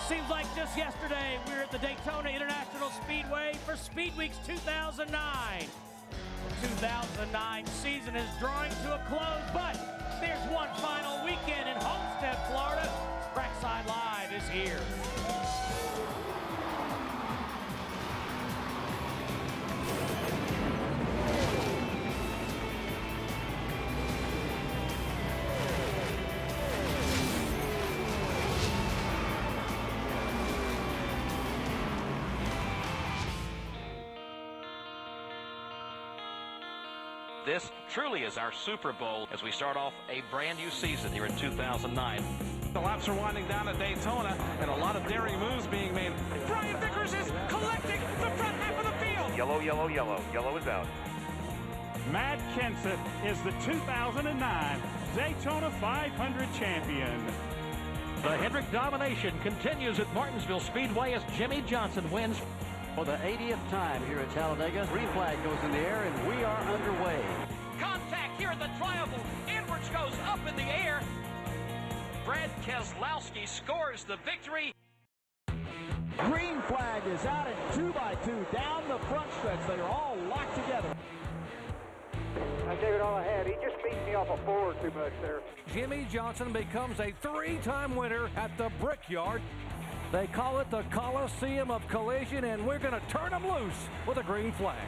Seems like just yesterday we were at the Daytona International Speedway for Speed Weeks 2009. The 2009 season is drawing to a close, but there's one final weekend in Homestead, Florida. Trackside Live is here. This truly is our Super Bowl as we start off a brand new season here in 2009. The laps are winding down at Daytona, and a lot of daring moves being made. Brian Vickers is collecting the front half of the field. Yellow, yellow, yellow. Yellow is out. Matt Kenseth is the 2009 Daytona 500 champion. The Hendrick domination continues at Martinsville Speedway as Jimmie Johnson wins for the 80th time here at Talladega. Green flag goes in the air, and we are underway. Contact here at the Tri-Oval. Edwards goes up in the air. Brad Keselowski scores the victory. Green flag is out at 2x2 down the front stretch. They are all locked together. I gave it all I had. He just beat me off a forward too much there. Jimmie Johnson becomes a three-time winner at the Brickyard. They call it the Coliseum of Collision, and we're going to turn him loose with a green flag.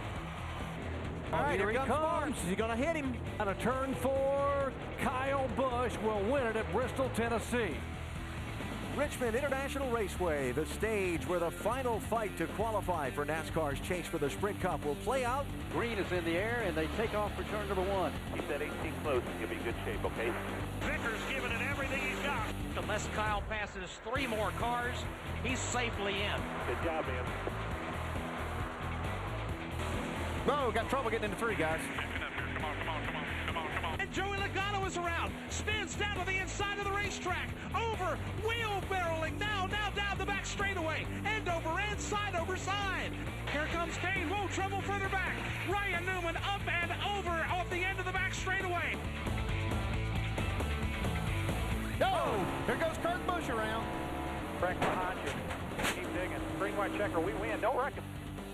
All right, here he comes. Is he going to hit him? And a turn 4, Kyle Busch will win it at Bristol, Tennessee. Richmond International Raceway, the stage where the final fight to qualify for NASCAR's chase for the Sprint Cup will play out. Green is in the air, and they take off for turn number 1. Keep that 18 close and you'll be in good shape, okay? Vickers giving it everything he's got. Unless Kyle passes 3 more cars, he's safely in. Good job, man. No, got trouble getting into 3, guys. And Joey Logano is around. Spins down to the inside of the racetrack. Over, wheelbarreling. Now down the back straightaway. End over end, side over side. Here comes Kane. Whoa, trouble further back. Ryan Newman up and over off the end of the back straightaway. Oh, here goes Kurt Busch around. Break behind you. Keep digging. Green, white, checker. We win. Don't reckon.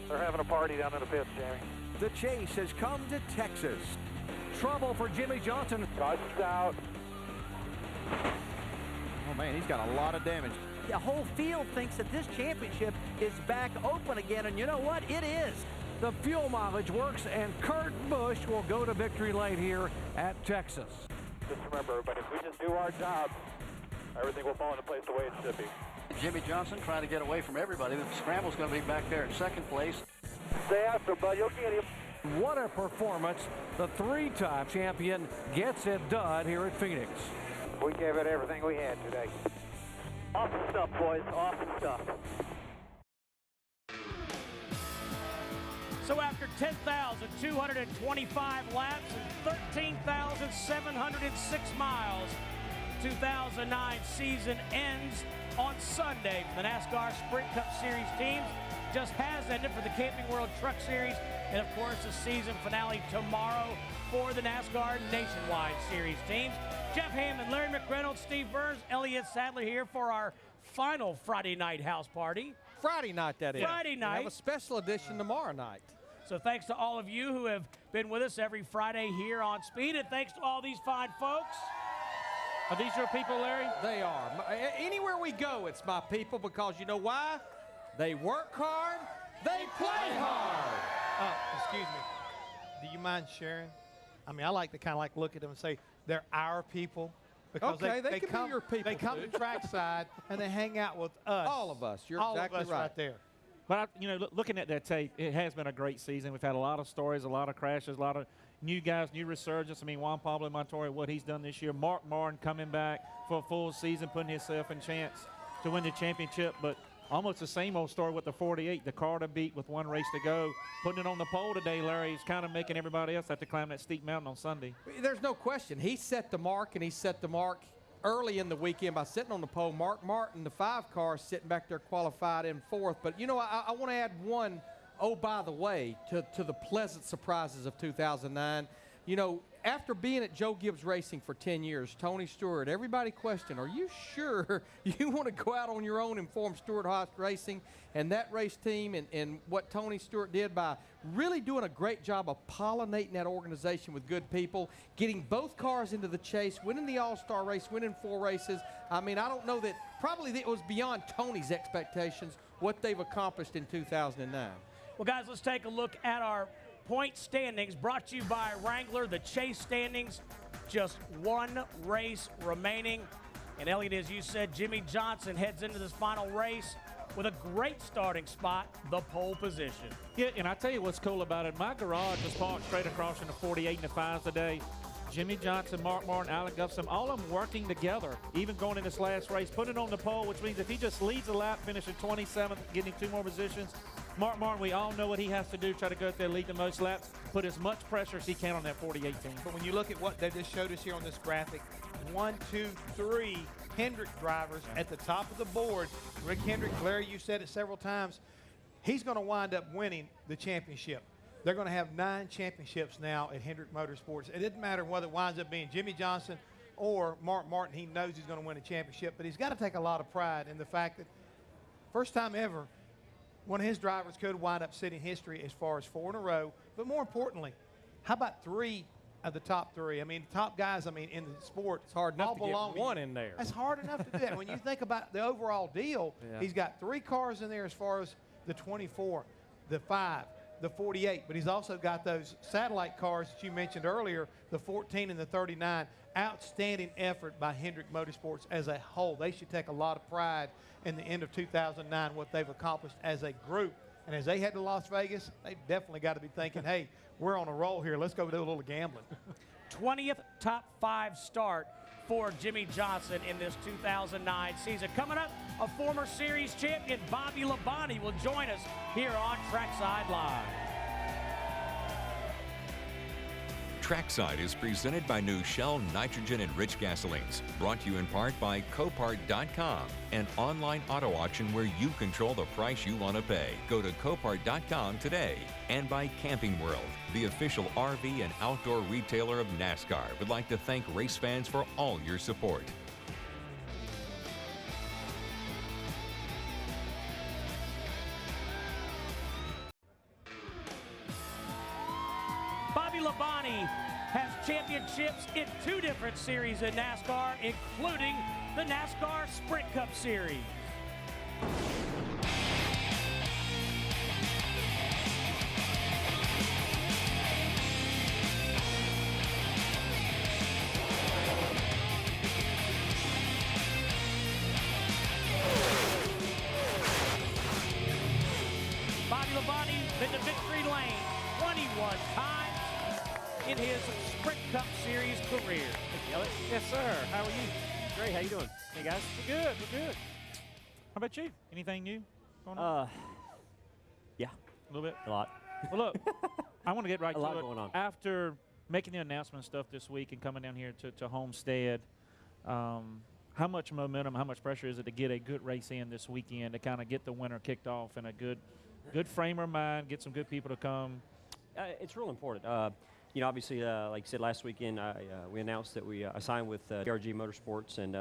They're having a party down in the pits, Jamie. The chase has come to Texas. Trouble for Jimmie Johnson. Caution's out. Oh, man, he's got a lot of damage. The whole field thinks that this championship is back open again, and you know what? It is. The fuel mileage works, and Kurt Busch will go to victory lane here at Texas. Just remember, everybody, if we just do our job, everything will fall into place the way it should be. Jimmie Johnson trying to get away from everybody. The scramble's going to be back there in second place. Stay after, bud. You'll get him. What a performance. The 3-time champion gets it done here at Phoenix. We gave it everything we had today. Awesome stuff, boys. Awesome stuff. So after 10,225 laps and 13,706 miles, 2009 season ends on Sunday for the NASCAR Sprint Cup Series teams. Just has ended for the Camping World Truck Series, and of course the season finale tomorrow for the NASCAR Nationwide Series teams. Jeff Hammond, Larry McReynolds, Steve Burns, Elliott Sadler here for our final Friday night house party. Friday night, that is. Friday night. We have a special edition tomorrow night. So thanks to all of you who have been with us every Friday here on Speed, and thanks to all these fine folks. Are these your people, Larry? They are. Anywhere we go, it's my people, because you know why? They work hard, they play hard. Excuse me. Do you mind sharing? I mean, I like to kind of look at them and say they're our people. Because okay, they can be your people. They come to Trackside and they hang out with us. All of us. You're all exactly of us right there. But, looking at that tape, it has been a great season. We've had a lot of stories, a lot of crashes, a lot of new guys, new resurgence. I mean, Juan Pablo Montoya, what he's done this year. Mark Martin coming back for a full season, putting himself in chance to win the championship. But almost the same old story with the 48, the car to beat with one race to go. Putting it on the pole today, Larry, is kind of making everybody else have to climb that steep mountain on Sunday. There's no question. He set the mark, and he set the mark early in the weekend by sitting on the pole. Mark Martin, the 5 car, sitting back there qualified in 4th. But, I want to add one, oh, by the way, to the pleasant surprises of 2009. you know, after being at Joe Gibbs Racing for 10 years, Tony Stewart, everybody questioned, are you sure you want to go out on your own and form Stewart-Haas Racing? And that race team and what Tony Stewart did by really doing a great job of pollinating that organization with good people, getting both cars into the chase, winning the All-Star race, winning 4 races. I mean, I don't know that probably it was beyond Tony's expectations what they've accomplished in 2009. Well, guys, let's take a look at our point standings brought to you by Wrangler. The chase standings, just 1 race remaining. And Elliot, as you said, Jimmy Johnson heads into this final race with a great starting spot, the pole position. Yeah, and I tell you what's cool about it. My garage was parked straight across in the 48 and the 5s today. Jimmy Johnson, Mark Martin, Alec Guffson, all of them working together, even going in this last race, putting it on the pole, which means if he just leads a lap, finishing 27th, getting 2 more positions, Mark Martin, we all know what he has to do, try to go out there, lead the most laps, put as much pressure as he can on that 48 team. But when you look at what they just showed us here on this graphic, 1, 2, 3 Hendrick drivers at the top of the board. Rick Hendrick, Larry, you said it several times, he's going to wind up winning the championship. They're going to have 9 championships now at Hendrick Motorsports. It doesn't matter whether it winds up being Jimmy Johnson or Mark Martin. He knows he's going to win a championship, but he's got to take a lot of pride in the fact that first time ever, one of his drivers could wind up setting history as far as 4 in a row. But more importantly, how about 3 of the top 3? I mean, the top guys, I mean, in the sport, it's hard enough to get belong one in there. That's hard enough to do that. When you think about the overall deal, he's got 3 cars in there as far as the 24, the 5, the 48, but he's also got those satellite cars that you mentioned earlier, the 14 and the 39. Outstanding effort by Hendrick Motorsports as a whole. They should take a lot of pride in the end of 2009, what they've accomplished as a group. And as they head to Las Vegas, they've definitely got to be thinking, hey, we're on a roll here. Let's go do a little gambling. 20th top 5 start for Jimmy Johnson in this 2009 season. Coming up, a former series champion, Bobby Labonte, will join us here on Trackside Live. Trackside is presented by new Shell nitrogen-enriched gasolines, brought to you in part by Copart.com, an online auto auction where you control the price you want to pay. Go to Copart.com today. And by Camping World, the official RV and outdoor retailer of NASCAR, would like to thank race fans for all your support. Bobby Labonte has championships in 2 different series in NASCAR, including the NASCAR Sprint Cup Series. Bobby Labonte been to victory lane 21 times in his Sprint Cup Series career. Yes, sir. How are you? Great. How you doing? Hey, guys. We're good. We're good. How about you? Anything new going on? Yeah. A little bit? A lot. Well, look, I want to get right to it. A lot going on. After making the announcement stuff this week and coming down here to Homestead, how much momentum, how much pressure is it to get a good race in this weekend to kind of get the winter kicked off in a good frame of mind, get some good people to come? It's real important. You know, obviously, like you said, last weekend we announced that I signed with TRG Motorsports, and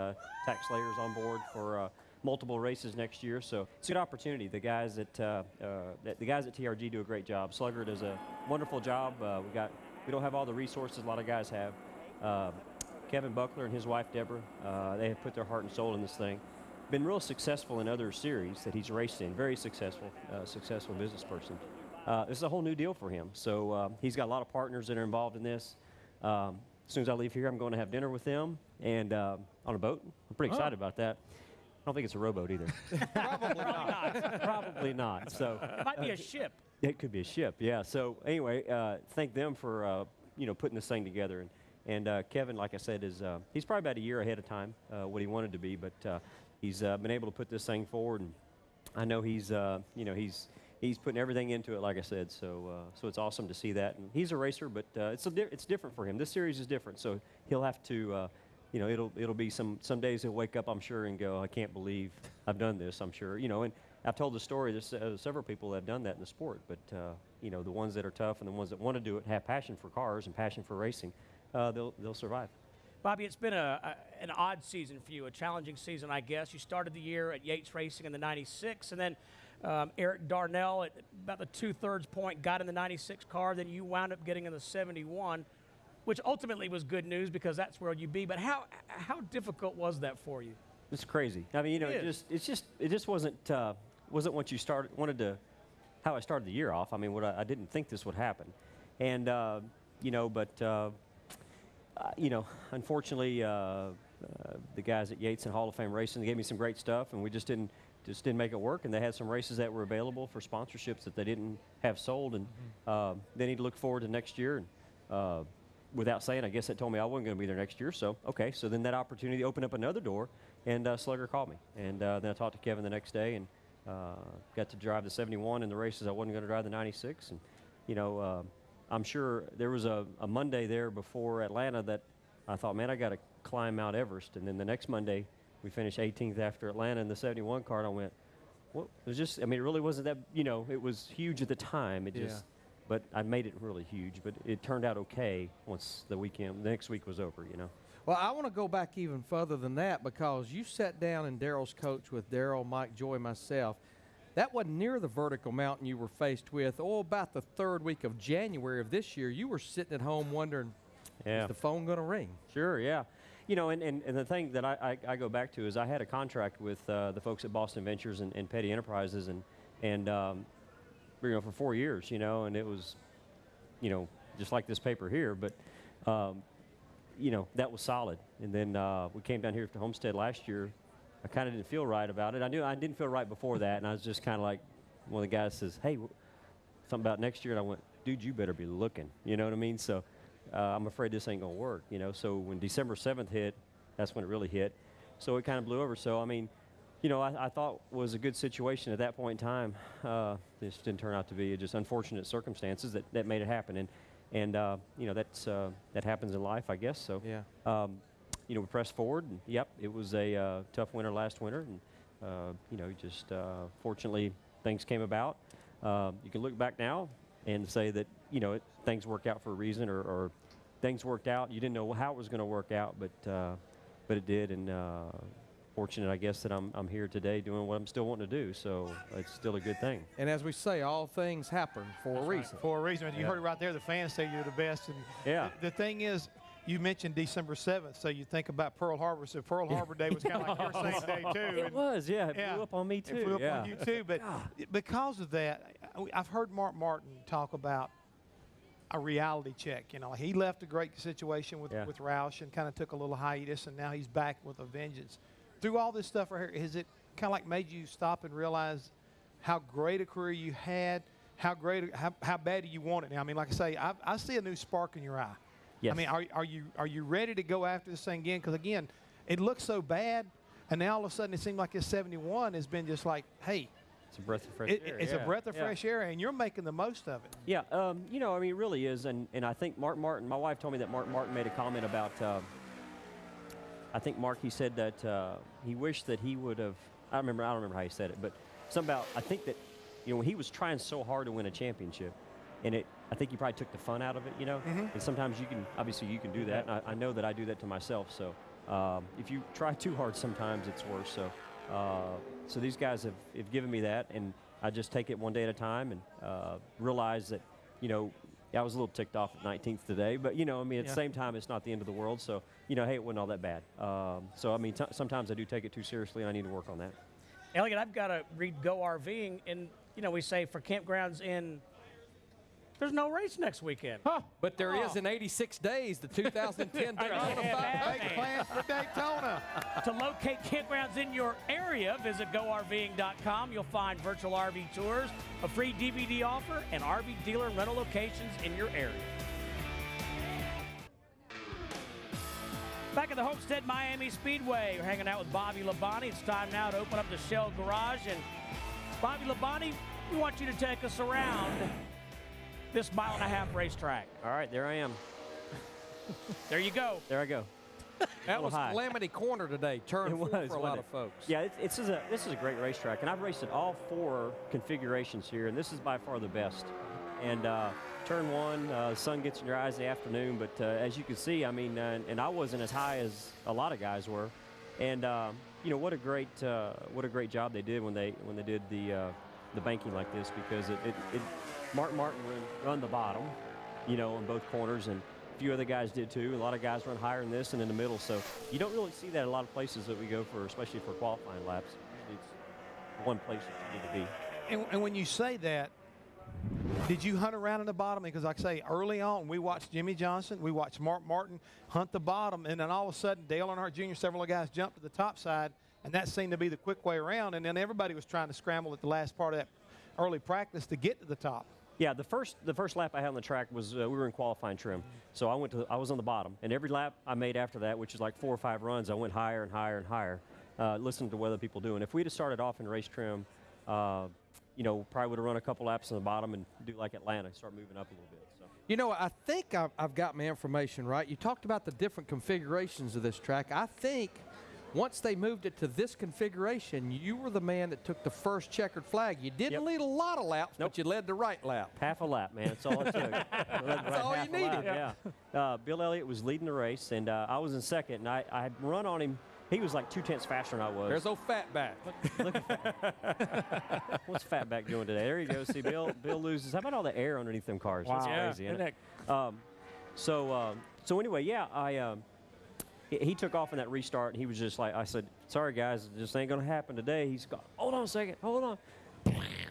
Tax Slayer's on board for multiple races next year. So it's a good opportunity. The guys at TRG do a great job. Slugger does a wonderful job. We don't have all the resources a lot of guys have. Kevin Buckler and his wife Deborah, they have put their heart and soul in this thing. Been real successful in other series that he's raced in. Very successful, successful business person. This is a whole new deal for him. So he's got a lot of partners that are involved in this. As soon as I leave here, I'm going to have dinner with them and on a boat. I'm pretty excited about that. I don't think it's a rowboat either. Probably not. Probably not. So it might be a ship. It could be a ship, yeah. So anyway, thank them for putting this thing together. And Kevin, like I said, he's probably about a year ahead of time what he wanted to be, but he's been able to put this thing forward, and I know he's putting everything into it, like I said. So it's awesome to see that. And he's a racer, but it's different for him. This series is different, so he'll have to you know, it'll be some days he'll wake up, I'm sure, and go, I can't believe I've done this, I'm sure. You know, and I've told the story, there's several people that have done that in the sport, but, you know, the ones that are tough and the ones that want to do it, have passion for cars and passion for racing, they'll survive. Bobby, it's been an odd season for you, a challenging season, I guess. You started the year at Yates Racing in the 96, and then Eric Darnell at about the 2/3 point got in the 96 car. Then you wound up getting in the 71, which ultimately was good news because that's where you'd be. But how difficult was that for you? It's crazy. I mean, you know, it just wasn't what you wanted to, how I started the year off. I mean, I didn't think this would happen, and you know, but you know, unfortunately, the guys at Yates and Hall of Fame Racing, they gave me some great stuff, and we just didn't make it work. And they had some races that were available for sponsorships that they didn't have sold, and they need to look forward to next year. And without saying, I guess it told me I wasn't going to be there next year. So okay, so then that opportunity opened up another door, and Slugger called me, and then I talked to Kevin the next day, and got to drive the 71 in the races I wasn't going to drive the 96, and you know. I'm sure there was a Monday there before Atlanta that I thought, man, I got to climb Mount Everest. And then the next Monday, we finished 18th after Atlanta in the 71 car. And I went, what? It was just, I mean, it really wasn't that, you know, it was huge at the time. It just, but I made it really huge. But it turned out okay once the next week was over, you know. Well, I want to go back even further than that because you sat down in Darrell's coach with Darrell, Mike Joy, myself. That wasn't near the vertical mountain you were faced with. Oh, about the 3rd week of January of this year, you were sitting at home wondering, is the phone going to ring? Sure, yeah. You know, and the thing that I go back to is I had a contract with the folks at Boston Ventures and Petty Enterprises, and you know, for 4 years, you know, and it was, you know, just like this paper here, but, you know, that was solid. And then we came down here to Homestead last year. I kind of didn't feel right about it. I knew I didn't feel right before that, and I was just kind of like, one of the guys says, hey, something about next year, and I went, dude, you better be looking. You know what I mean? So I'm afraid this ain't going to work, you know. So when December 7th hit, that's when it really hit. So it kind of blew over. So, I mean, you know, I thought was a good situation at that point in time. This didn't turn out to be just unfortunate circumstances that made it happen. And you know, that happens in life, I guess. So, yeah. You know, we pressed forward, and yep, it was a tough winter last winter, and you know, just fortunately things came about. You can look back now and say that, you know, things worked out for a reason, or things worked out. You didn't know how it was going to work out, but it did, and fortunate, I guess, that I'm here today doing what I'm still wanting to do. So it's still a good thing. And as we say, all things happen for a reason. Right. For a reason. You heard it right there. The fans say you're the best. And yeah. The thing is, you mentioned December 7th, so you think about Pearl Harbor. So Pearl Harbor Day was kind of like your same day, too. It was, yeah. It blew up on me, too. It blew up on you, too. But because of that, I've heard Mark Martin talk about a reality check. You know, he left a great situation with Roush and kind of took a little hiatus, and now he's back with a vengeance. Through all this stuff right here, has it kind of like made you stop and realize how great a career you had, how bad do you want it now? I mean, like I say, I see a new spark in your eye. Yes. I mean, are you ready to go after this thing again? Because, again, it looks so bad, and now all of a sudden it seems like this 71 has been just like, hey. It's a breath of fresh air. It's a breath of fresh air, and you're making the most of it. Yeah, you know, I mean, it really is. And I think Mark Martin, my wife told me that Mark Martin made a comment about, I think Mark, he said that he wished that he would have, I don't remember how he said it, but something about, I think that, you know, when he was trying so hard to win a championship, and I think he probably took the fun out of it, you know. Mm-hmm. And sometimes obviously you can do that. And I know that I do that to myself. So if you try too hard, sometimes it's worse. So so these guys have given me that, and I just take it one day at a time and realize that, you know, I was a little ticked off at 19th today, but, you know, I mean, at the same time, it's not the end of the world. So, you know, hey, it wasn't all that bad. So, I mean, sometimes I do take it too seriously, and I need to work on that. Elliot, I've got to read Go RVing, and, you know, we say for campgrounds there's no race next weekend. Huh. But there is in 86 days, the 2010 Daytona 500. Make plans for Daytona. To locate campgrounds in your area, visit GoRVing.com. You'll find virtual RV tours, a free DVD offer, and RV dealer rental locations in your area. Back at the Homestead Miami Speedway, we're hanging out with Bobby Labonte. It's time now to open up the Shell Garage. And Bobby Labonte, we want you to take us around this 1.5-mile racetrack. All right, there I am. There you go. There I go. That was Calamity Corner today, turn 4 for a lot of folks. Yeah, this is a great racetrack, and I've raced at all 4 configurations here, and this is by far the best. And turn 1, the sun gets in your eyes in the afternoon, but as you can see, I mean, and I wasn't as high as a lot of guys were, and you know, what a great job they did when they did the banking like this, because Martin run the bottom, you know, on both corners, and a few other guys did too. A lot of guys run higher than this and in the middle, so you don't really see that a lot of places that we go for, especially for qualifying laps. It's one place that you need to be. And when you say that, did you hunt around in the bottom? Because like I say, early on, we watched Jimmy Johnson, we watched Mark Martin hunt the bottom, and then all of a sudden, Dale Earnhardt Jr., several of the guys jumped to the top side, and that seemed to be the quick way around, and then everybody was trying to scramble at the last part of that early practice to get to the top. Yeah, the first lap I had on the track was we were in qualifying trim, so I was on the bottom, and every lap I made after that, which is like 4 or 5 runs, I went higher and higher and higher, listening to what other people do. And if we'd have started off in race trim, you know, probably would have run a couple laps on the bottom and do like Atlanta, start moving up a little bit. So. You know, I think I've got my information right. You talked about the different configurations of this track. I think once they moved it to this configuration, you were the man that took the first checkered flag. You didn't lead a lot of laps, but you led the right lap. Half a lap, man. That's all it took. That's all you needed. Yeah. Bill Elliott was leading the race, and I was in second, and I had run on him. He was like 2/10 faster than I was. There's old Fatback. Look at what's Fatback doing today? There you go. See, Bill loses. How about all the air underneath them cars? Wow. That's crazy, isn't it? So anyway, yeah, he took off in that restart, and he was just like, I said, sorry, guys, this ain't going to happen today. He's got, hold on a second, hold on.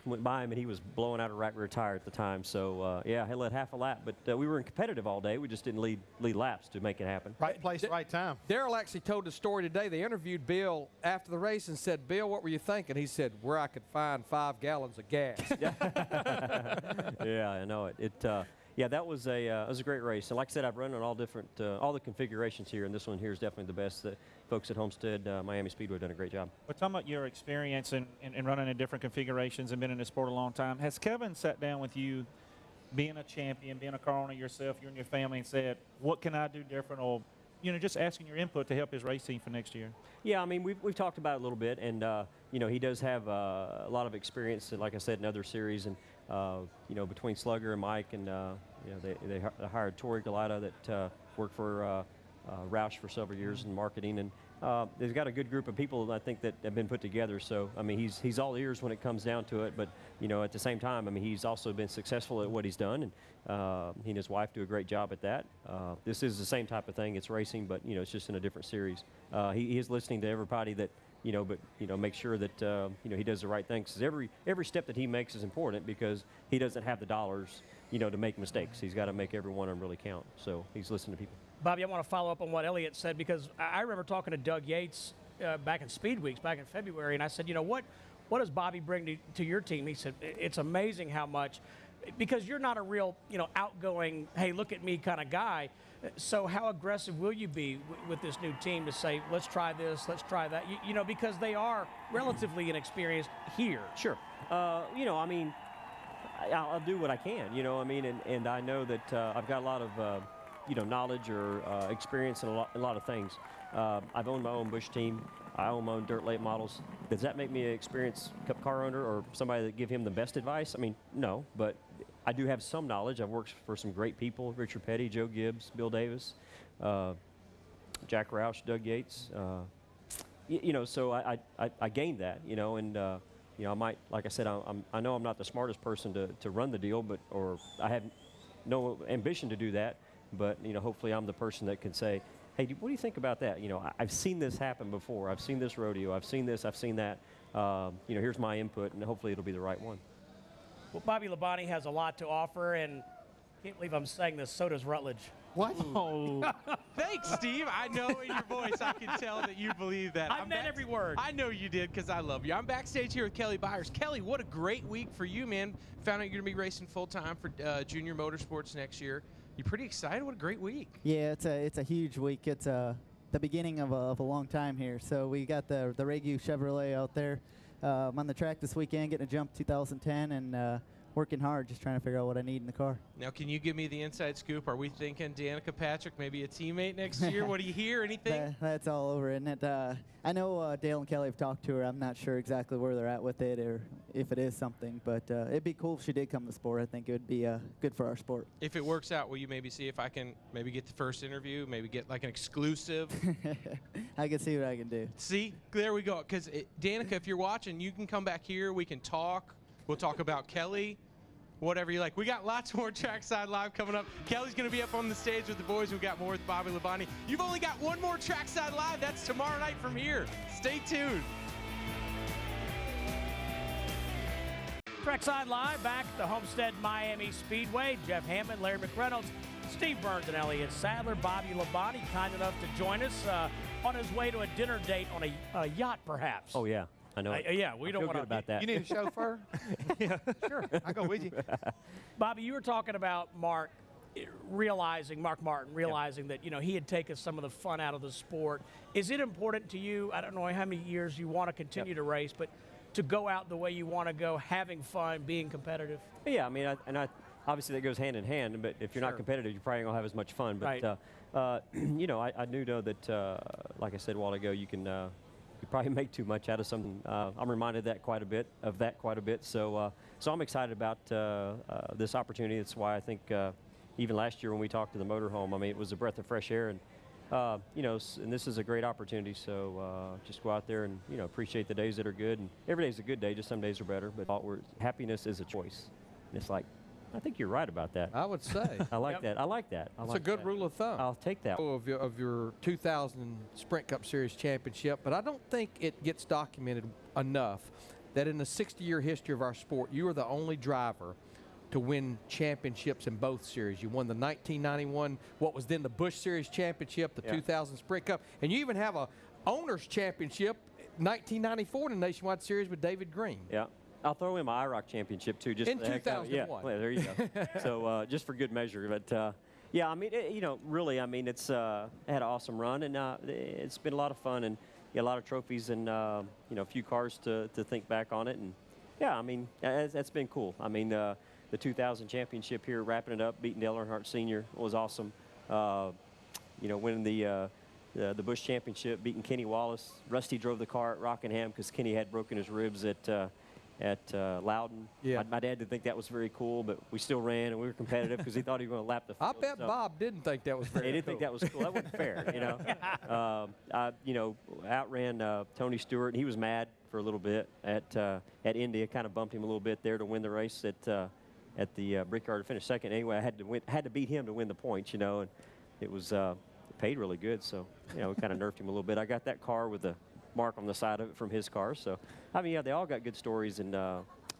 Went by him, and he was blowing out a right rear tire at the time. So, yeah, he led half a lap. But we were in competitive all day. We just didn't lead laps to make it happen. Right place, right time. Daryl actually told the story today. They interviewed Bill after the race and said, Bill, what were you thinking? He said, where I could find 5 gallons of gas. Yeah, I know it. Yeah, that was a great race. And like I said, I've run on all the configurations here, and this one here is definitely the best. The folks at Homestead, Miami Speedway, done a great job. Well, talking about your experience in running in different configurations and been in the sport a long time, has Kevin sat down with you, being a champion, being a car owner yourself, you and your family, and said, what can I do different, or, you know, just asking your input to help his race team for next year? Yeah, I mean, we've talked about it a little bit, and, you know, he does have a lot of experience, like I said, in other series, and, you know, between Slugger and Mike, and, you know, they hired Tori Galata that worked for Roush for several years in marketing, and they've got a good group of people, I think, that have been put together. So, I mean, he's all ears when it comes down to it, but, you know, at the same time, I mean, he's also been successful at what he's done, and he and his wife do a great job at that. This is the same type of thing. It's racing, but, you know, it's just in a different series. He is listening to everybody that, you know, but, you know, make sure that, you know, he does the right thing. Because every step that he makes is important, because he doesn't have the dollars, you know, to make mistakes. He's got to make every one of them really count. So he's listening to people. Bobby, I want to follow up on what Elliott said, because I remember talking to Doug Yates back in Speed Weeks, back in February, and I said, you know, what does Bobby bring to your team? He said, it's amazing how much, because you're not a real, you know, outgoing, hey, look at me kind of guy. So how aggressive will you be with this new team to say, let's try this, let's try that? You know, because they are relatively inexperienced here. Sure. You know, I mean, I'll do what I can, you know, I mean, and I know that I've got a lot of, you know, knowledge or experience in a lot of things. I've owned my own Busch team. I own my own dirt late models. Does that make me an experienced Cup car owner or somebody that give him the best advice? I mean, no, but I do have some knowledge. I've worked for some great people: Richard Petty, Joe Gibbs, Bill Davis, Jack Roush, Doug Yates. You know, so I gained that, you know, and you know, I might, like I said, I know I'm not the smartest person to run the deal, or I have no ambition to do that. But, you know, hopefully I'm the person that can say, hey, what do you think about that? You know, I've seen this happen before. I've seen this rodeo. I've seen this. I've seen that. You know, here's my input, and hopefully it'll be the right one. Well, Bobby Labonte has a lot to offer, and I can't believe I'm saying this, so does Rutledge. What? Oh. Thanks, Steve. I know in your voice I can tell that you believe that. I meant every word. I know you did, because I love you. I'm backstage here with Kelly Bires. Kelly, what a great week for you, man. Found out you're going to be racing full-time for Junior Motorsports next year. You pretty excited? What a great week. Yeah, it's a huge week. It's the beginning of a long time here. So we got the Regu Chevrolet out there. I'm on the track this weekend, getting a jump 2010, and working hard, just trying to figure out what I need in the car. Now, can you give me the inside scoop? Are we thinking Danica Patrick, maybe a teammate next year? What do you hear? Anything? That's all over, isn't it? I know Dale and Kelly have talked to her. I'm not sure exactly where they're at with it or if it is something, but it'd be cool if she did come to the sport. I think it would be good for our sport. If it works out, will you maybe see if I can maybe get the first interview, maybe get like an exclusive? I can see what I can do. See, there we go. Because Danica, if you're watching, you can come back here. We can talk. We'll talk about Kelly, whatever you like. We got lots more Trackside Live coming up. Kelly's going to be up on the stage with the boys. We've got more with Bobby Labonte. You've only got one more Trackside Live. That's tomorrow night from here. Stay tuned. Trackside Live back at the Homestead Miami Speedway. Jeff Hammond, Larry McReynolds, Steve Burns, and Elliott Sadler. Bobby Labonte, kind enough to join us on his way to a dinner date on a yacht, perhaps. Oh, yeah. I know. Yeah, we don't want to about that. You need a chauffeur? Yeah, sure. I'll go with you. Bobby, you were talking about Mark Martin realizing that, he had taken some of the fun out of the sport. Is it important to you, I don't know how many years you want to continue to race, but to go out the way you want to go, having fun, being competitive? Yeah, I mean, obviously that goes hand in hand, but if you're not competitive, you probably don't have as much fun. But, right. I do know that, like I said a while ago, you can you probably make too much out of something. I'm reminded of that quite a bit. So I'm excited about this opportunity. That's why I think even last year when we talked to the motorhome, I mean, it was a breath of fresh air, and and this is a great opportunity. So just go out there and appreciate the days that are good. And every day's a good day. Just some days are better. But happiness is a choice. And it's like, I think you're right about that. I would say. I like that. I like that. That's a good rule of thumb. I'll take that. Of your 2000 Sprint Cup Series championship, but I don't think it gets documented enough that in the 60-year history of our sport, you are the only driver to win championships in both series. You won the 1991, what was then the Busch Series championship, the 2000 Sprint Cup, and you even have a owner's championship 1994 in the Nationwide Series with David Green. Yeah. I'll throw in my IROC championship too, just in 2001. Yeah, there you go. So just for good measure, but yeah, I mean, really, I mean, it's had an awesome run, and it's been a lot of fun, and a lot of trophies, and a few cars to think back on it, and yeah, I mean, that's been cool. I mean, the 2000 championship here, wrapping it up, beating Dale Earnhardt Sr. was awesome. Winning the Busch championship, beating Kenny Wallace. Rusty drove the car at Rockingham because Kenny had broken his ribs at Loudon. Yeah. My dad didn't think that was very cool, but we still ran, and we were competitive because he thought he was going to lap the field. I bet Bob didn't think that was very cool. He didn't think that was cool. That wasn't fair, I outran Tony Stewart, and he was mad for a little bit at Indy. I kind of bumped him a little bit there to win the race at the Brickyard to finish second. Anyway, I had to beat him to win the points, and it was paid really good. So, we kind of nerfed him a little bit. I got that car with the mark on the side of it from his car. So, I mean, yeah, they all got good stories, and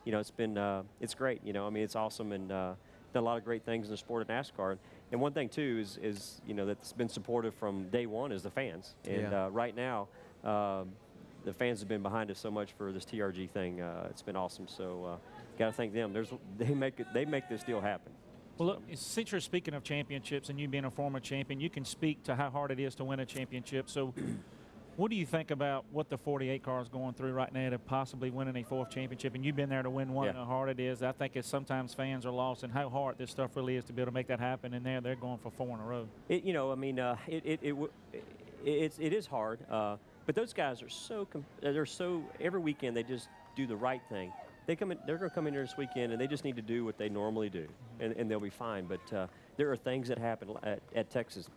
it's been it's great. I mean, it's awesome, and done a lot of great things in the sport of NASCAR. And one thing too is that's been supportive from day one is the fans. And right now, the fans have been behind us so much for this TRG thing. It's been awesome. So, got to thank them. They make this deal happen. Well, look, since you're speaking of championships and you being a former champion, you can speak to how hard it is to win a championship. So. What do you think about what the 48 car is going through right now to possibly winning a fourth championship? And you've been there to win one, and how hard it is. I think it's sometimes fans are lost in how hard this stuff really is to be able to make that happen. And they're going for 4 in a row. It is hard. But those guys are so every weekend they just do the right thing. They're going to come in here this weekend, and they just need to do what they normally do, and they'll be fine. But there are things that happen at Texas.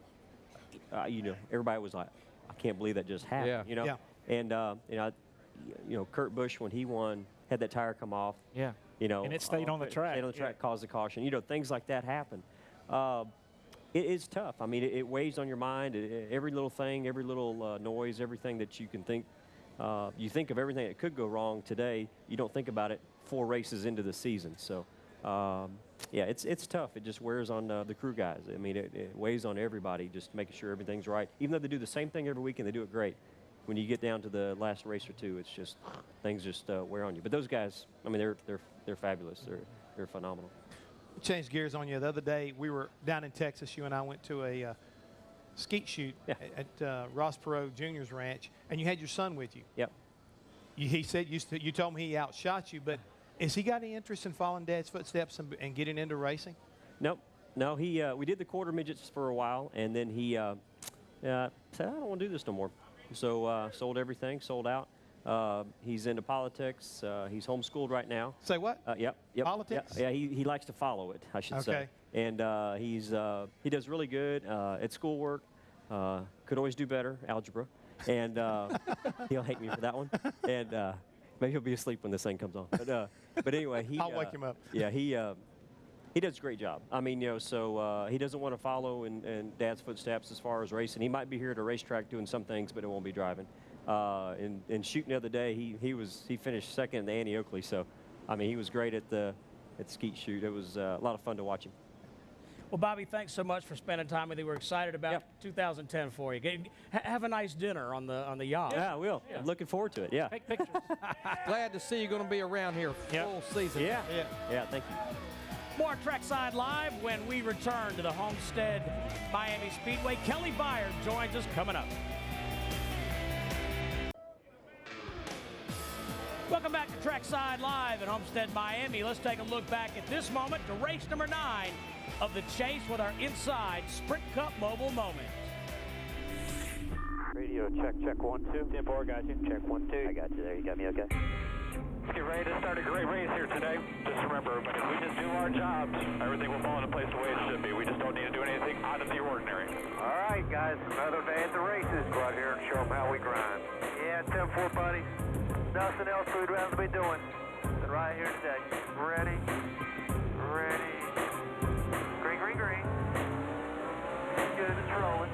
Everybody was like, I can't believe that just happened, And, Kurt Busch, when he won, had that tire come off. Yeah. And it stayed on the track. Stayed on the track, caused the caution. Things like that happen. It is tough. I mean, it weighs on your mind. Every little thing, every little noise, everything that you can think. You think of everything that could go wrong today. You don't think about it 4 races into the season. So, it's tough. It just wears on the crew guys. I mean, it weighs on everybody, just making sure everything's right. Even though they do the same thing every week and they do it great, when you get down to the last race or two, it's just things just wear on you. But those guys, I mean, they're fabulous. They're phenomenal. Change gears on you. The other day, we were down in Texas. You and I went to a skeet shoot at Ross Perot Jr.'s ranch, and you had your son with you. Yep. He said you told me he outshot you, but Has he got any interest in following Dad's footsteps and getting into racing? Nope. No, we did the quarter midgets for a while, and then he said, I don't want to do this no more. So sold everything, sold out. He's into politics. He's homeschooled right now. Say what? Yep. Politics? Yeah, he likes to follow it, I should say. And he does really good at schoolwork. Could always do better, algebra. And he'll hate me for that one. And maybe he'll be asleep when this thing comes on. But anyway, I'll wake him up. Yeah, he does a great job. I mean, so he doesn't want to follow in Dad's footsteps as far as racing. He might be here at a racetrack doing some things, but it won't be driving. In shooting the other day, he finished second in the Annie Oakley. So, I mean, he was great at the skeet shoot. It was a lot of fun to watch him. Well, Bobby, thanks so much for spending time with you. We're excited about 2010 for you. Have a nice dinner on the yacht. Yeah, I will. I'm looking forward to it. Yeah. Take pictures. Glad to see you're going to be around here full season. Yeah. Thank you. More Trackside Live when we return to the Homestead Miami Speedway. Kelly Bires joins us coming up. Welcome back to Trackside Live at Homestead Miami. Let's take a look back at this moment to race number 9 of the chase with our Inside Sprint Cup Mobile moment. Radio check 1 2. 10-4, got you. Check 1 2. I got you there. You got me okay. Let's get ready to start a great race here today. Just remember, if we just do our jobs, everything will fall into place the way it should be. We just don't need to do anything out of the ordinary. All right, guys, another day at the races. Go out here and show them how we grind. Yeah, 10-4, buddy. Nothing else we'd rather be doing than right here today. Ready. Green. Good, it's rolling.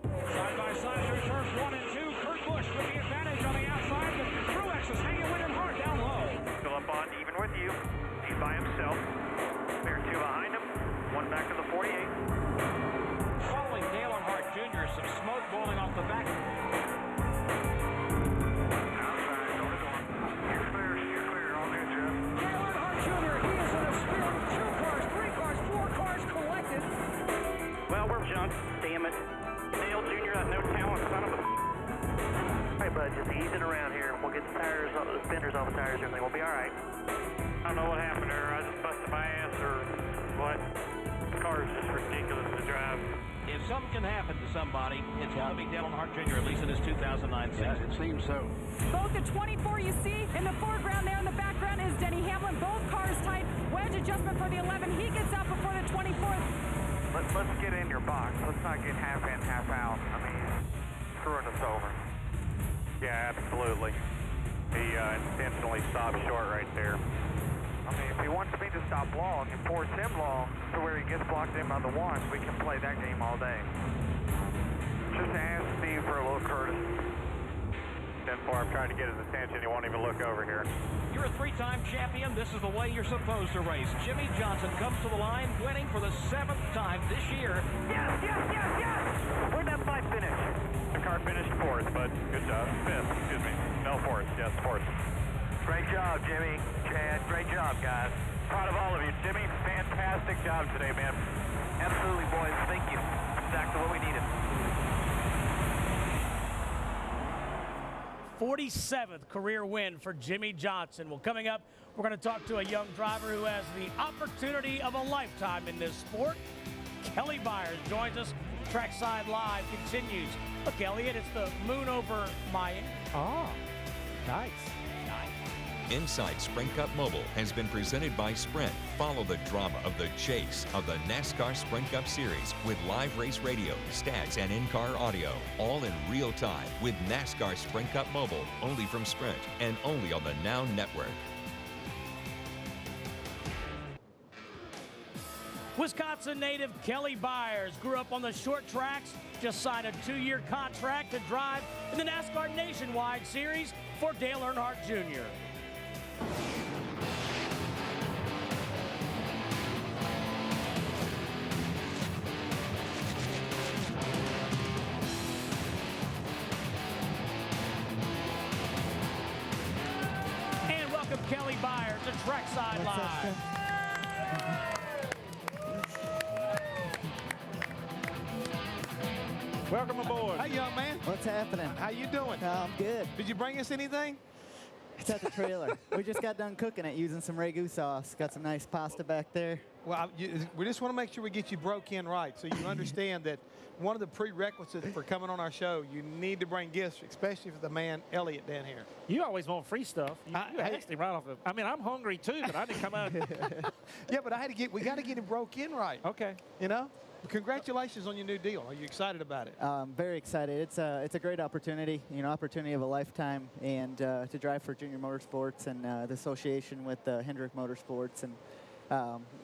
Side by side through turns 1 and 2. Kurt Busch with the advantage on the outside, but Truex is hanging with him hard down low. Philip Bond even with you. He's by himself. There's 2 behind him. 1 back to the 48. Following Dale Earnhardt Jr., some smoke blowing off the back. Damn it. Dale Jr., that no talent son of a... Hey, bud, just ease it around here. We'll get the tires, the fenders off the tires, everything will be all right. I don't know what happened there. I just busted my ass or what. The car is just ridiculous to drive. If something can happen to somebody, it's going to be Dale Earnhardt Jr., at least in his 2009 season. Yeah, it seems so. Both the 24 you see in the foreground there in the background is Denny Hamlin. Both cars tight. Wedge adjustment for the 11. He gets out before the 24th. Let's get in your box. Let's not get half in, half out. I mean, screwing us over. Yeah, absolutely. He intentionally stopped short right there. I mean, if he wants me to stop long and force him long to where he gets blocked in by the ones, we can play that game all day. Just ask Steve for a little courtesy. 10-4, I'm trying to get his attention. He won't even look over here. You're a 3-time champion. This is the way you're supposed to race. Jimmy Johnson comes to the line, winning for the 7th time this year. Yes! Where'd that fight finish? The car finished 4th, but good job. 5th, excuse me. No, 4th. Yes, 4th. Great job, Jimmy. Chad, great job, guys. Proud of all of you. Jimmy, fantastic job today, man. Absolutely, boys. Thank you. Exactly what we needed. 47th career win for Jimmy Johnson. Well, coming up, we're going to talk to a young driver who has the opportunity of a lifetime in this sport. Kelly Bires joins us. Trackside Live continues. Look, Elliot, it's the moon over Miami. Oh, nice. Inside Sprint Cup Mobile has been presented by Sprint. Follow the drama of the chase of the NASCAR Sprint Cup Series with live race radio, stats, and in-car audio, all in real time with NASCAR Sprint Cup Mobile, only from Sprint and only on the Now Network. Wisconsin native Kelly Bires grew up on the short tracks, just signed a 2-year contract to drive in the NASCAR Nationwide Series for Dale Earnhardt Jr. And welcome Kelly Bires to Trackside Live. Welcome aboard. Hey, young man. What's happening? How you doing? I'm good. Did you bring us anything? It's at the trailer. We just got done cooking it using some ragu sauce. Got some nice pasta back there. Well, we just want to make sure we get you broke in right, so you understand that one of the prerequisites for coming on our show, you need to bring gifts, especially for the man Elliott down here. You always want free stuff. You asked him right off the. I mean, I'm hungry too, but I didn't come out. Yeah, but we got to get him broke in right. Okay. You know. Congratulations on your new deal. Are you excited about it? Very excited. It's a great opportunity, opportunity of a lifetime, and to drive for Junior Motorsports and the association with Hendrick Motorsports. And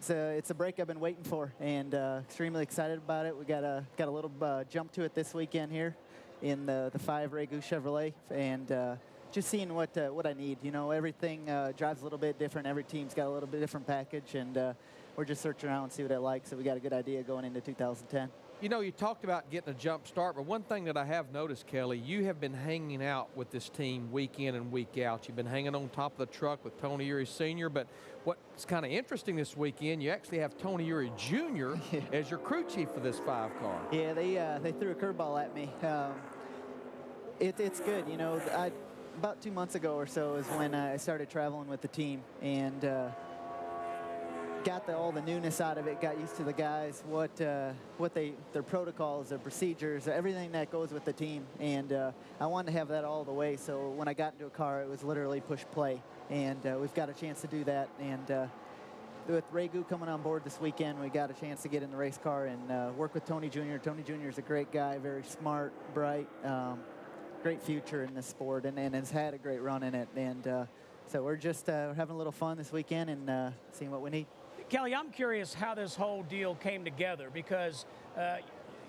it's a break I've been waiting for, and extremely excited about it. We got a little jump to it this weekend here in the 5 Ragu Chevrolet, and just seeing what I need. Everything drives a little bit different. Every team's got a little bit different package, and we're just searching around and see what I like, so we got a good idea going into 2010. You talked about getting a jump start, but one thing that I have noticed, Kelly, you have been hanging out with this team week in and week out. You've been hanging on top of the truck with Tony Uri Sr., but what's kind of interesting this weekend, you actually have Tony Uri Jr. as your crew chief for this 5 car. Yeah, they threw a curveball at me. It's good, about 2 months ago or so is when I started traveling with the team, and got all the newness out of it, got used to the guys, their protocols, their procedures, everything that goes with the team, and I wanted to have that all the way. So when I got into a car, it was literally push play, and we've got a chance to do that. And with Ragu coming on board this weekend, we got a chance to get in the race car and work with Tony Jr. Tony Jr. is a great guy, very smart, bright, great future in this sport, and has had a great run in it. And so we're just having a little fun this weekend and seeing what we need. Kelly, I'm curious how this whole deal came together, because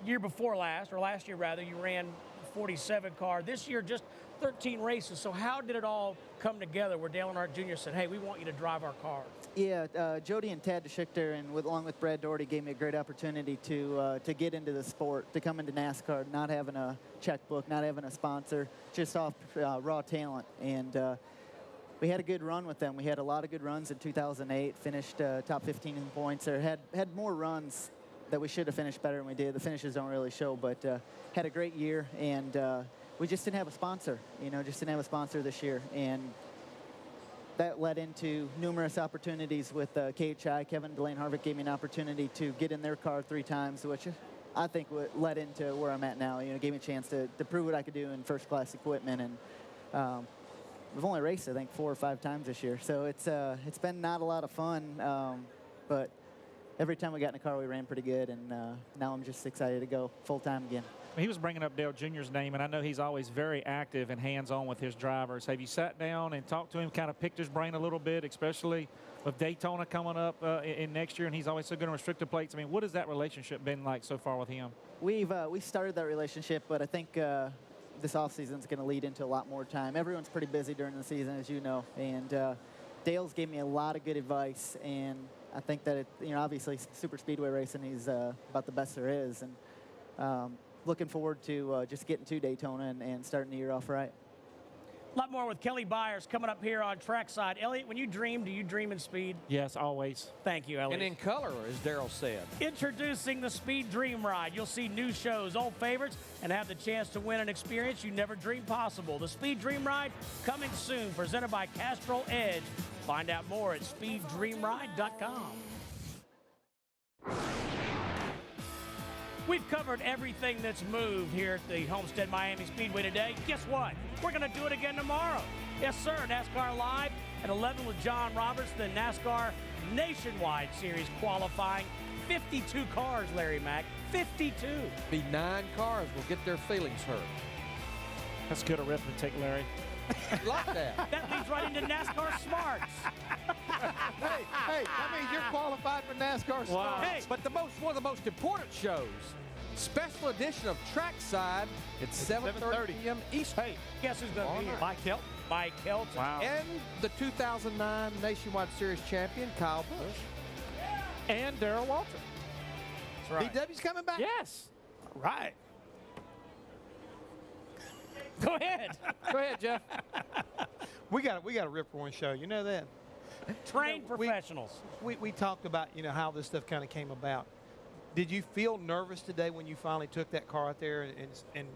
year before last, or last year rather, you ran 47 car. This year, just 13 races. So how did it all come together where Dale Earnhardt Jr. said, hey, we want you to drive our car? Yeah, Jody and Tad DeSchichter, and along with Brad Doherty, gave me a great opportunity to get into the sport, to come into NASCAR, not having a checkbook, not having a sponsor, just off raw talent. And we had a good run with them. We had a lot of good runs in 2008, finished top 15 in points, or had more runs that we should have finished better than we did. The finishes don't really show, but had a great year, and we just didn't have a sponsor, just didn't have a sponsor this year. And that led into numerous opportunities with KHI. Kevin Delane Harvick gave me an opportunity to get in their car 3 times, which I think led into where I'm at now. Gave me a chance to prove what I could do in first-class equipment. And we've only raced, I think, 4 or 5 times this year. So it's been not a lot of fun, but every time we got in a car, we ran pretty good. And now I'm just excited to go full-time again. He was bringing up Dale Jr.'s name, and I know he's always very active and hands-on with his drivers. Have you sat down and talked to him, kind of picked his brain a little bit, especially with Daytona coming up in next year, and he's always so good on restrictor plates? I mean, what has that relationship been like so far with him? We started that relationship, but I think this offseason is going to lead into a lot more time. Everyone's pretty busy during the season, as you know, and Dale's gave me a lot of good advice, and I think that obviously super speedway racing, he's about the best there is, and looking forward to just getting to Daytona and starting the year off right. A lot more with Kelly Bires coming up here on Trackside. Elliott, when you dream, do you dream in speed? Yes, always. Thank you, Elliott. And in color, as Darrell said. Introducing the Speed Dream Ride. You'll see new shows, old favorites, and have the chance to win an experience you never dreamed possible. The Speed Dream Ride coming soon, presented by Castrol Edge. Find out more at speeddreamride.com. We've covered everything that's moved here at the Homestead Miami Speedway today. Guess what? We're going to do it again tomorrow. Yes, sir. NASCAR Live at 11 with John Roberts, the NASCAR Nationwide Series qualifying. 52 cars, Larry Mack. 52. Be 9 cars will get their feelings hurt. That's good arithmetic, Larry. Like that. That leads right into NASCAR Smarts. Hey, that means you're qualified for NASCAR Smarts. Wow. Hey, but one of the most important shows, special edition of Trackside at 7:30 p.m. Eastern. Hey, guess who's going to be here? Mike Kelton. Mike Kelton. Wow. And the 2009 Nationwide Series champion, Kyle Busch. And Darrell Waltrip. That's right. BW's coming back? Yes. All right. Go ahead. Go ahead, Jeff. We got a rip-roaring show. You know that? Trained professionals. We talked about, how this stuff kind of came about. Did you feel nervous today when you finally took that car out there and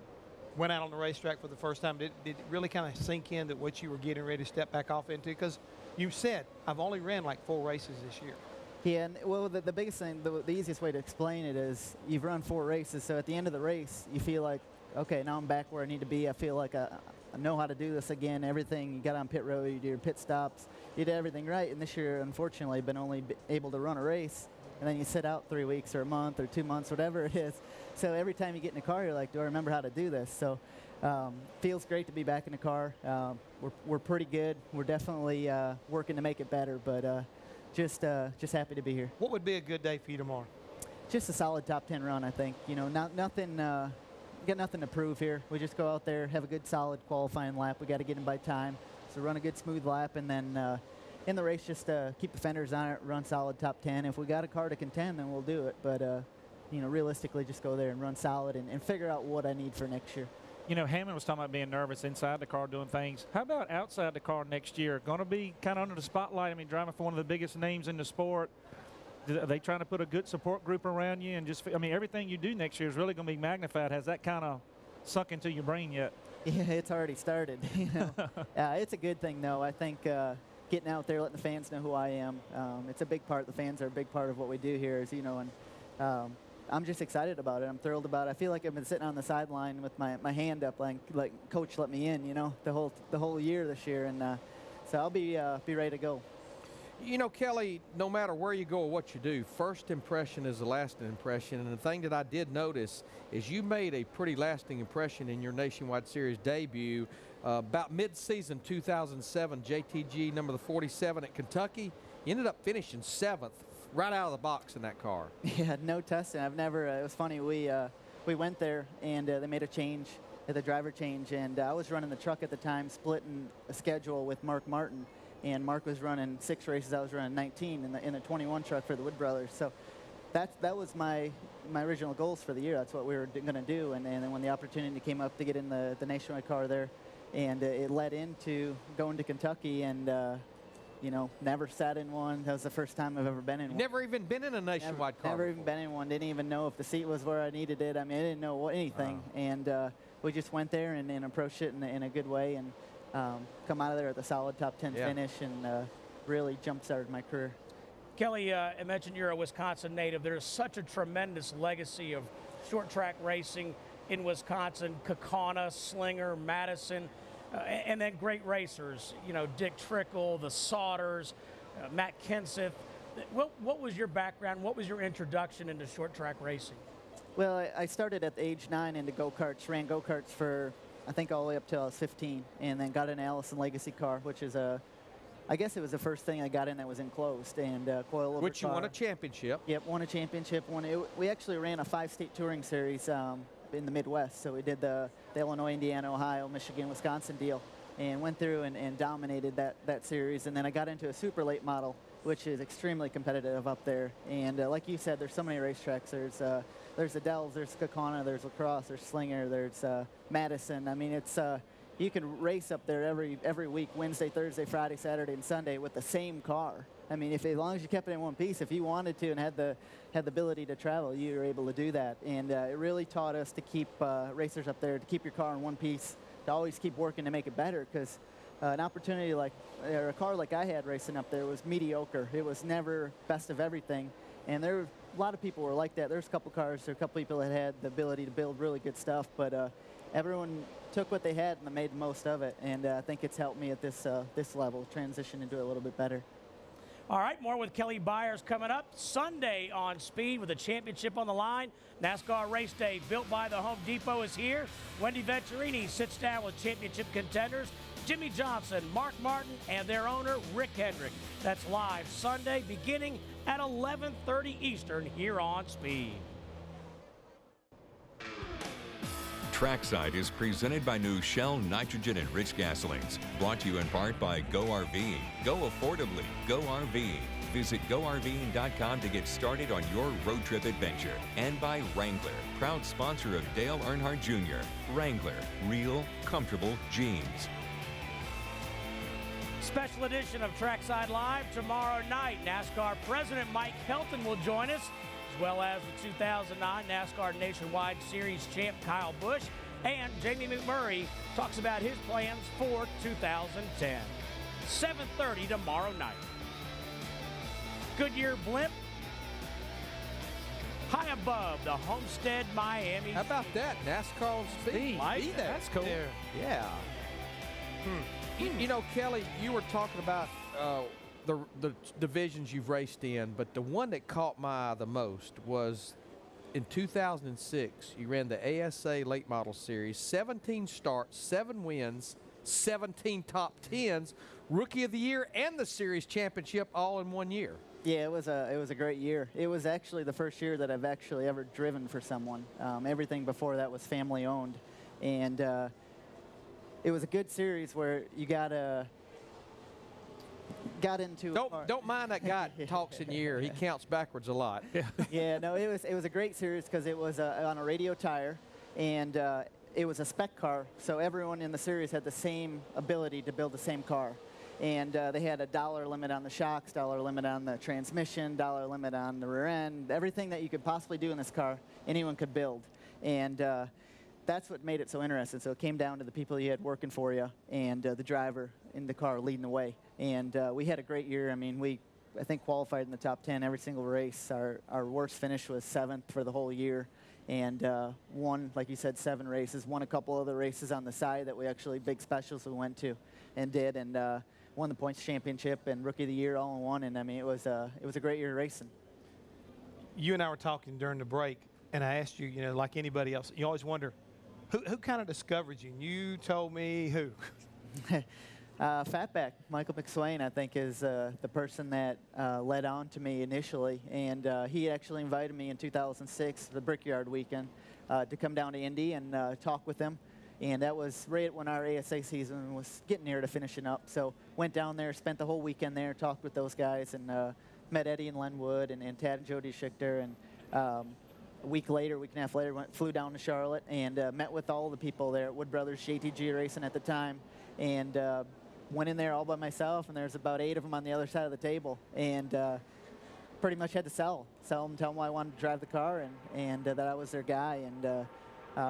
went out on the racetrack for the first time, did it really kind of sink in that what you were getting ready to step back off into? Because you said, I've only ran like 4 races this year. Yeah, and well, the biggest thing, the easiest way to explain it is you've run 4 races, so at the end of the race, you feel like, okay, now I'm back where I need to be. I feel like I know how to do this again. Everything, you got on pit road, you did your pit stops, you did everything right. And this year, unfortunately, I've been only able to run a race, and then you sit out 3 weeks or a month or 2 months, whatever it is. So every time you get in the car, you're like, do I remember how to do this? So feels great to be back in the car. We're pretty good. We're definitely working to make it better, but just happy to be here. What would be a good day for you tomorrow? Just a solid top 10 run, I think. You know, nothing. Got nothing to prove here. We just go out there, have a good, solid qualifying lap. We got to get in by time, so run a good, smooth lap, and then in the race, just keep the fenders on it, run solid top 10. If we got a car to contend, then we'll do it. But you know, realistically, just go there and run solid and figure out what I need for next year. You know, Hammond was talking about being nervous inside the car doing things. How about outside the car next year? Going to be kind of under the spotlight. I mean, driving for one of the biggest names in the sport. Are they trying to put a good support group around you? And just, I mean, everything you do next year is really going to be magnified. Has that kind of sunk into your brain yet? Yeah, it's already started. You know, it's a good thing, though. I think getting out there, letting the fans know who I am, it's a big part. The fans are a big part of what we do here, as you know, and I'm just excited about it. I'm thrilled about it. I feel like I've been sitting on the sideline with my hand up, like Coach let me in, you know, the whole year this year, and so I'll be ready to go. You know, Kelly, no matter where you go or what you do, first impression is a lasting impression. And the thing that I did notice is you made a pretty lasting impression in your Nationwide Series debut about mid-season 2007, JTG number 47 at Kentucky. You ended up finishing 7th right out of the box in that car. Yeah, no testing. I've never, it was funny, we went there and they made a change, the driver change, and I was running the truck at the time, splitting a schedule with Mark Martin. And Mark was running 6 races. I was running 19 in the 21 truck for the Wood Brothers. So that was my original goals for the year. That's what we were going to do. And then when the opportunity came up to get in the Nationwide car there, and it led into going to Kentucky, and you know, never sat in one. That was the first time I've ever been in one. Never even been in a Nationwide car. Never even been in one. Didn't even know if the seat was where I needed it. I mean, I didn't know anything. Wow. And we just went there and approached it in a good way. And come out of there with a solid top 10 finish, and really jump-started my career. Kelly, I mentioned you're a Wisconsin native. There's such a tremendous legacy of short track racing in Wisconsin. Kaukauna, Slinger, Madison, and then great racers. You know, Dick Trickle, the Sodders, Matt Kenseth. What was your background? What was your introduction into short track racing? Well, I started at age 9 into go-karts, ran go-karts for I think all the way up till I was 15, and then got an Allison Legacy car, which is I guess it was the first thing I got in that was enclosed, and coilover Which you car. won a championship. Yep, won a championship. We actually ran a 5-state touring series in the Midwest, so we did the Illinois, Indiana, Ohio, Michigan, Wisconsin deal, and went through and dominated that series. And then I got into a super late model, which is extremely competitive up there. And like you said, there's so many racetracks. There's the Dells, there's Kaukauna, there's La Crosse, there's Slinger, there's Madison. I mean, it's you can race up there every week, Wednesday, Thursday, Friday, Saturday, and Sunday with the same car. I mean, as long as you kept it in one piece, if you wanted to and had the ability to travel, you were able to do that. And it really taught us to keep racers up there, to keep your car in one piece, to always keep working to make it better, because an opportunity like, or a car like I had racing up there was mediocre. It was never best of everything. And there were a lot of people were like that. There's a couple cars, there were a couple people that had the ability to build really good stuff, but everyone took what they had and made the most of it. And I think it's helped me at this level transition into it a little bit better. All right, more with Kelly Bires coming up Sunday on Speed with a championship on the line. NASCAR Race Day built by the Home Depot is here. Wendy Venturini sits down with championship contenders Jimmy Johnson, Mark Martin, and their owner, Rick Hendrick. That's live Sunday beginning at 11:30 Eastern here on Speed. Trackside is presented by new Shell nitrogen-enriched gasolines. Brought to you in part by Go RV. Go affordably. Go RV. Visit GoRVing.com to get started on your road trip adventure. And by Wrangler, proud sponsor of Dale Earnhardt Jr. Wrangler, real, comfortable jeans. Special edition of Trackside Live tomorrow night. NASCAR President Mike Helton will join us, as well as the 2009 NASCAR Nationwide Series champ Kyle Busch And Jamie McMurray talks about his plans for 2010. 7:30 tomorrow night. Goodyear blimp high above the Homestead, Miami. How about that? NASCAR on speed. Like, that's cool. Yeah. You know, Kelly, you were talking about the divisions you've raced in, but the one that caught my eye the most was in 2006. You ran the ASA Late Model Series, 17 starts, 7 wins, 17 top 10s, Rookie of the Year, and the Series Championship all in 1 year. Yeah, it was a great year. It was actually the first year that I've actually ever driven for someone. Everything before that was family owned, and it was a good series where you got into. Don't mind that guy that talks in year. He counts backwards a lot. Yeah, no, it was a great series because it was on a radio tire, and it was a spec car, so everyone in the series had the same ability to build the same car. And they had a $1 limit on the shocks, $1 limit on the transmission, $1 limit on the rear end. Everything that you could possibly do in this car, anyone could build. And that's what made it so interesting. So it came down to the people you had working for you and the driver in the car leading the way. And we had a great year. I mean, I think qualified in the top 10 every single race. Our worst finish was 7th for the whole year. And won, like you said, 7 races. Won a couple other races on the side that we actually, big specials we went to and did. And won the points championship and Rookie of the Year all in one. And I mean, it was a great year racing. You and I were talking during the break, and I asked you, you know, like anybody else, you always wonder, who kind of discovered you? And you told me who? Fatback, Michael McSwain, I think, is the person that led on to me initially. And he actually invited me in 2006, the Brickyard weekend, to come down to Indy and talk with him. And that was right when our ASA season was getting near to finishing up. So went down there, spent the whole weekend there, talked with those guys, and met Eddie and Len Wood and Tad and Jody Schichter. And a week and a half later, flew down to Charlotte and met with all the people there at Wood Brothers JTG Racing at the time. And went in there all by myself, and there's about 8 of them on the other side of the table. And pretty much had to sell them, tell them I wanted to drive the car, and that I was their guy. And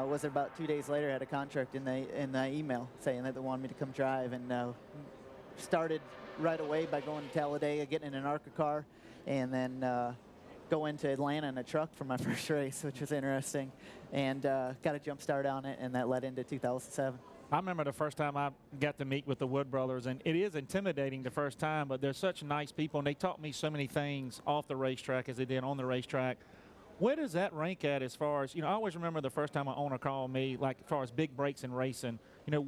was about 2 days later, had a contract in the email saying that they wanted me to come drive, and started right away by going to Talladega, getting in an ARCA car, and then going to Atlanta in a truck for my first race, which was interesting, and got a jump start on it, and that led into 2007. I remember the first time I got to meet with the Wood Brothers, and it is intimidating the first time, but they're such nice people, and they taught me so many things off the racetrack as they did on the racetrack. Where does that rank at as far as, you know, I always remember the first time an owner called me, like as far as big breaks in racing. You know,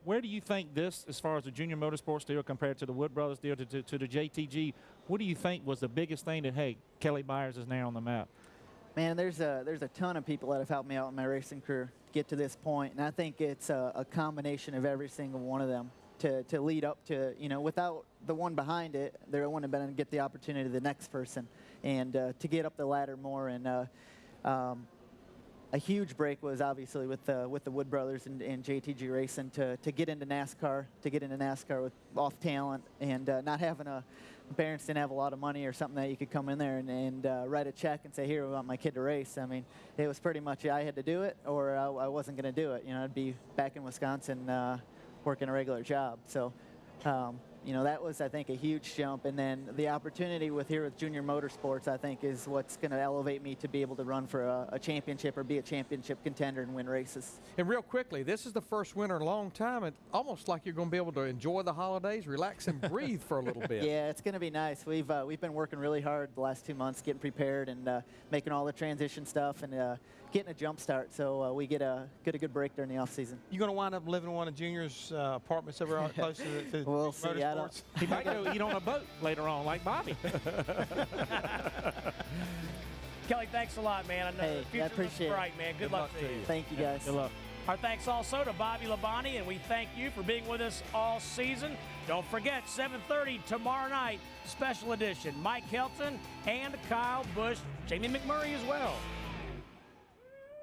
where do you think this, as far as the Junior Motorsports deal compared to the Wood Brothers deal, to the JTG, what do you think was the biggest thing that, hey, Kelly Bires is now on the map? Man, there's a ton of people that have helped me out in my racing career get to this point, and I think it's a combination of every single one of them to lead up to, you know, without the one behind it, there wouldn't have been to get the opportunity to the next person, and to get up the ladder more. And a huge break was obviously with the Wood Brothers and JTG Racing to get into NASCAR, with off talent, and not having parents didn't have a lot of money or something that you could come in there and write a check and say, here, we want my kid to race. I mean, it was pretty much I had to do it or I wasn't going to do it. You know, I'd be back in Wisconsin working a regular job. So, you know, that was, I think, a huge jump. And then the opportunity with Junior Motorsports, I think, is what's going to elevate me to be able to run for a championship or be a championship contender and win races. And real quickly, this is the first winter in a long time, and almost like you're going to be able to enjoy the holidays, relax and breathe for a little bit. Yeah, it's going to be nice. We've been working really hard the last 2 months, getting prepared and making all the transition stuff and getting a jump start, so we get a good break during the off season. You going to wind up living in one of Junior's apartments over close to we'll see. He might go eat on a boat later on, like Bobby. Kelly, thanks a lot, man. I know hey, the future I appreciate looks bright, man. Good luck to you. Thank you, guys. Good luck. Our thanks also to Bobby Labonte, and we thank you for being with us all season. Don't forget, 7:30 tomorrow night, special edition. Mike Helton and Kyle Busch, Jamie McMurray as well.